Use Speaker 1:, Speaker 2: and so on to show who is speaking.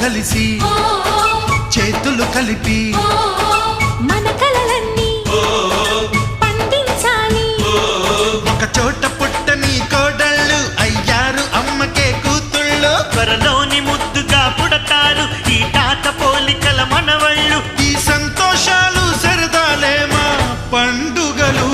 Speaker 1: కలిసి చేతులు కలిపి
Speaker 2: మన కలలన్నీ పండించాలి.
Speaker 1: ఒక చోట పుట్టని కోడళ్ళు అయ్యారు అమ్మకే కూతుళ్ళు.
Speaker 3: త్వరలోని ముద్దుగా పుడతారు ఈ తాత పోలికల మనవళ్ళు.
Speaker 1: ఈ సంతోషాలు సరదాలే మా పండుగలు.